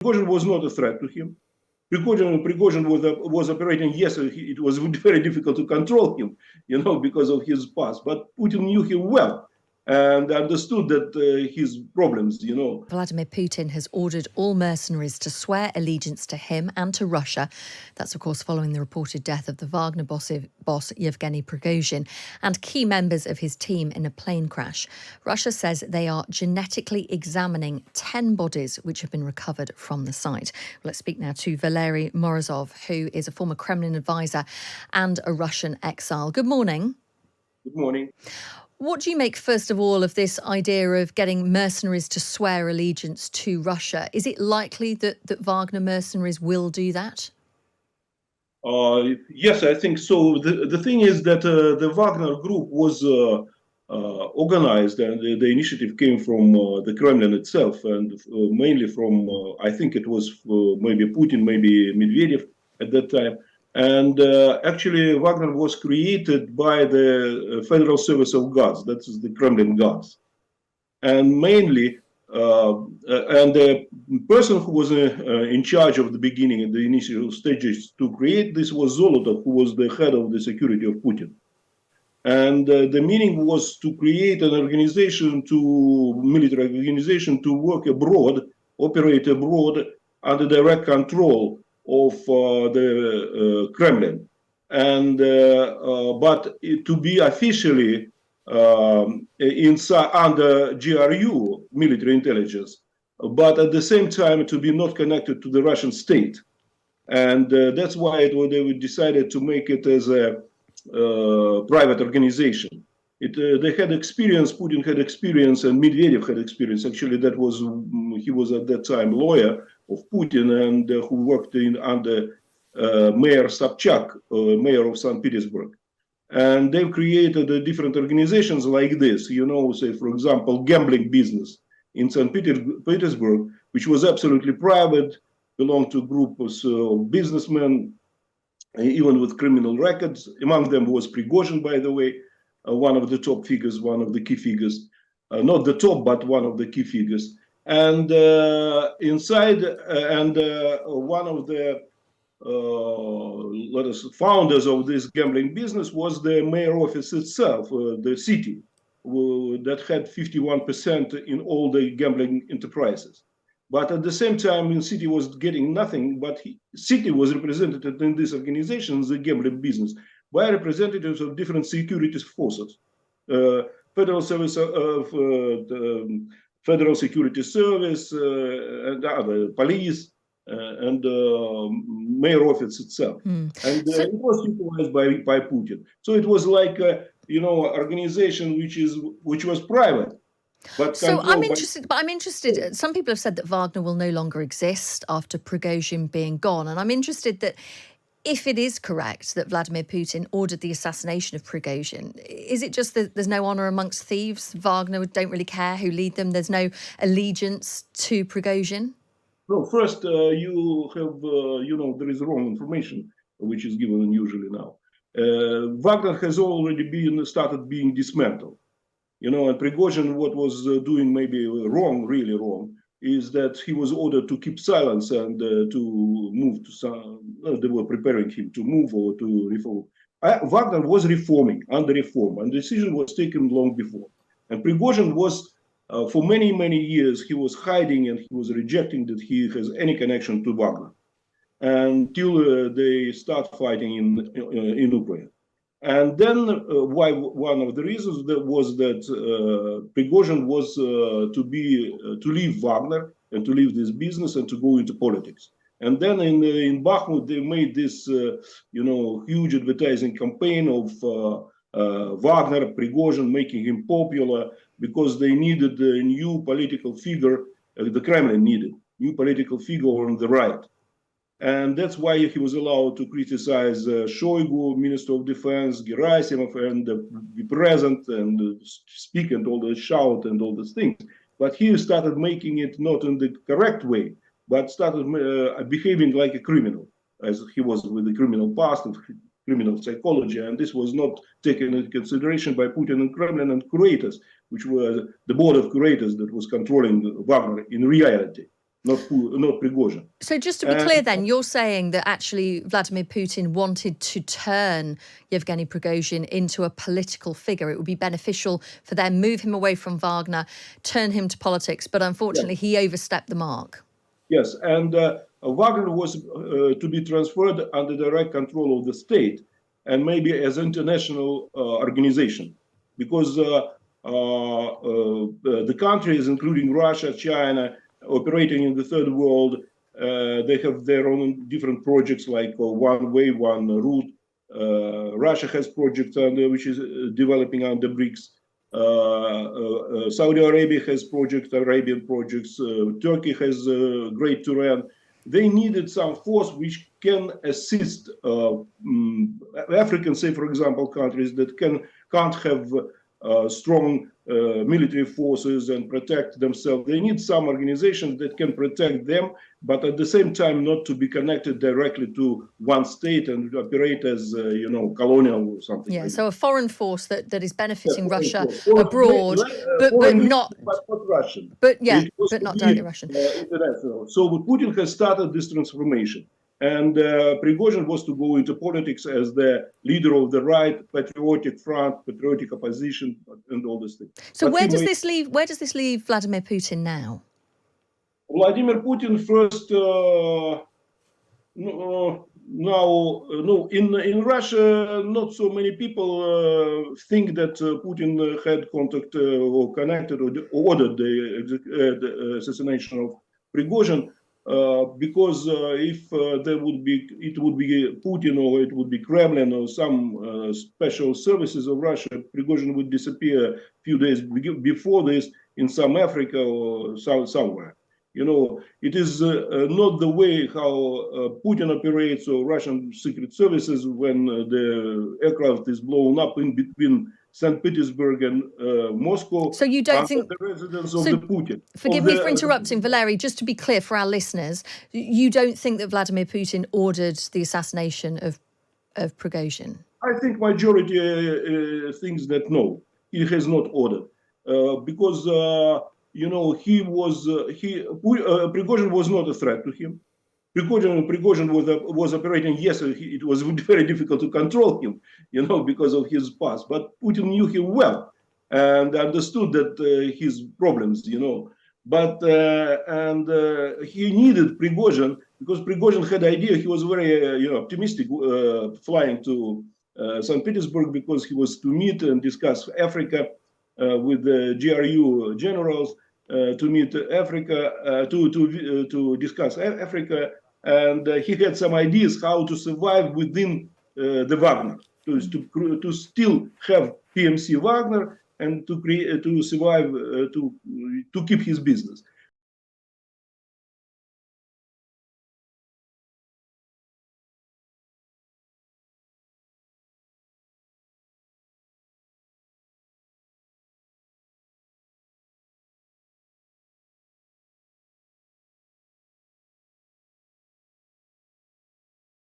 Prigozhin was not a threat to him. Prigozhin was operating, yes, it was very difficult to control him, because of his past, but Putin knew him well and understood that his problems, Vladimir Putin has ordered all mercenaries to swear allegiance to him and to Russia. That's, of course, following the reported death of the Wagner boss Yevgeny Prigozhin and key members of his team in a plane crash. Russia says they are genetically examining 10 bodies which have been recovered from the site. Let's speak now to Valery Morozov, who is a former Kremlin advisor and a Russian exile. Good morning. Good morning. What do you make, first of all, of this idea of getting mercenaries to swear allegiance to Russia? Is it likely that Wagner mercenaries will do that? Yes, I think so. The thing is that the Wagner group was organized, and the initiative came from the Kremlin itself, and mainly from, I think it was maybe Putin, maybe Medvedev at that time. And actually, Wagner was created by the Federal Service of Guards, that is the Kremlin Guards. And mainly, and the person who was in charge of the beginning, at the initial stages to create this was Zolotov, who was the head of the security of Putin. And the meaning was to create an organization, military organization, to work abroad, operate abroad under direct control of the Kremlin, and but to be officially under GRU, military intelligence, but at the same time to be not connected to the Russian state, and that's why they decided to make it as a private organization. They had experience. Putin had experience, and Medvedev had experience. Actually, he was at that time lawyer of Putin, and who worked under Mayor Sobchak, mayor of St. Petersburg. And they've created different organizations like this, say, for example, gambling business in St. Petersburg, which was absolutely private, belonged to groups of businessmen, even with criminal records. Among them was Prigozhin, by the way, one of the top figures, one of the key figures, not the top, but one of the key figures. And inside, one of the founders of this gambling business was the mayor office itself, the city, that had 51% in all the gambling enterprises. But at the same time, the city was getting nothing, but city was represented in this organization, the gambling business, by representatives of different security forces, Federal Service of Federal Security Service, and other police, and mayor office itself. And it was supervised by Putin. So it was like organization which was private. So I'm interested. Some people have said that Wagner will no longer exist after Prigozhin being gone, and I'm interested that if it is correct that Vladimir Putin ordered the assassination of Prigozhin, is it just that there's no honor amongst thieves? Wagner don't really care who lead them. There's no allegiance to Prigozhin. No, first you have there is wrong information which is given usually now. Wagner has already started being dismantled. And Prigozhin, what was doing maybe wrong, really wrong, is that he was ordered to keep silence and to move to some. They were preparing him to move or to reform. Wagner was reforming, under reform, and the decision was taken long before. And Prigozhin was, for many, many years, he was hiding and he was rejecting that he has any connection to Wagner, until they start fighting in Ukraine. And then one of the reasons was that Prigozhin was to leave Wagner and to leave this business and to go into politics. And then in Bakhmut they made this huge advertising campaign of Wagner, Prigozhin, making him popular because they needed a new political figure. The Kremlin needed new political figure on the right. And that's why he was allowed to criticize Shoigu, Minister of Defense, Gerasimov, and be present and speak and all the shout and all these things. But he started making it not in the correct way, but started behaving like a criminal, as he was with the criminal past and criminal psychology. And this was not taken into consideration by Putin and Kremlin and curators, which were the board of curators that was controlling Wagner in reality. not Prigozhin. So just to be clear then, you're saying that actually Vladimir Putin wanted to turn Yevgeny Prigozhin into a political figure. It would be beneficial for them, move him away from Wagner, turn him to politics, but unfortunately he overstepped the mark. Yes, and Wagner was to be transferred under direct control of the state and maybe as an international organization, because the countries, including Russia, China, operating in the third world, they have their own different projects like One Way, One Route. Russia has projects which is developing under BRICS. Saudi Arabia has projects, Arabian projects. Turkey has Great Turan. They needed some force which can assist African, say for example, countries that can't have strong military forces and protect themselves. They need some organizations that can protect them, but at the same time not to be connected directly to one state and operate as colonial or something. Yeah, like so a foreign force that is benefiting Russia Or abroad, but not Russian. but not directly Russian. International. So Putin has started this transformation. And Prigozhin was to go into politics as the leader of the right, patriotic front, patriotic opposition, and all this thing. So where does this leave Vladimir Putin now? Vladimir Putin first in Russia, not so many people think that Putin had contact or connected or ordered the assassination of Prigozhin. Because if there would be, it would be Putin or it would be Kremlin or some special services of Russia, Prigozhin would disappear a few days before this in some Africa or somewhere. It is not the way how Putin operates or Russian secret services when the aircraft is blown up in between St. Petersburg and Moscow. So you don't think the residence of the Putin? Forgive me for interrupting, Valery. Just to be clear for our listeners, you don't think that Vladimir Putin ordered the assassination of Prigozhin? I think majority thinks that no, he has not ordered because Prigozhin was not a threat to him. Prigozhin was operating. Yes, it was very difficult to control him, because of his past. But Putin knew him well and understood that his problems, But he needed Prigozhin because Prigozhin had idea. He was very optimistic flying to St. Petersburg because he was to meet and discuss Africa with the GRU generals. To meet Africa, to discuss Africa, and he had some ideas how to survive within the Wagner, to still have PMC Wagner and to survive, to keep his business.